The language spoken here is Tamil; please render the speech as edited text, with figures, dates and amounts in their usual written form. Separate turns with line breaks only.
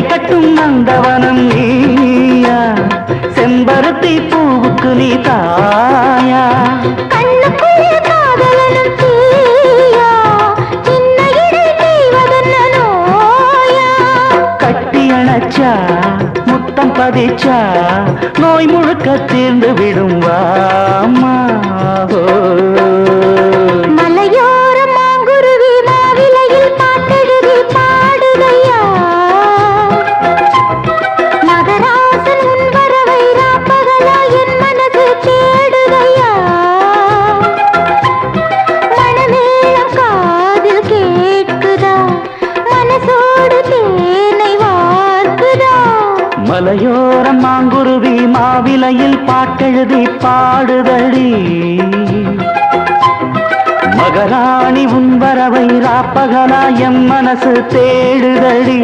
சிலை கட்டும் நந்தவனம் நீயா, செம்பருத்தி பூவுக்கு நீ தாயா.
கண்ணுக்குள்ள காதலனும் தீயா, சின்ன இடை செய்வதென்ன நோயா.
கட்டி அணைச்சா முத்தம் பதிச்சா நோய் முழுக்க தீர்ந்து விடும் வாமா.
மலையோர மாங்குருவி மாவிலையில் பாட்டெழுதி பாடுதையா, மகராசன் உன் வரவை ராப்பகலா என் மனது தேடுதையா. மணமேளம் காதில் கேட்குதா, மனசோடு தேனை வார்க்குதா.
மலையோரம் மாங்குருவி மாவிலையில் பாட்டெழுதி பாடுதடி, மகராணி உன் வரவை ராப்பகலா எம் மனசு தேடுதடி.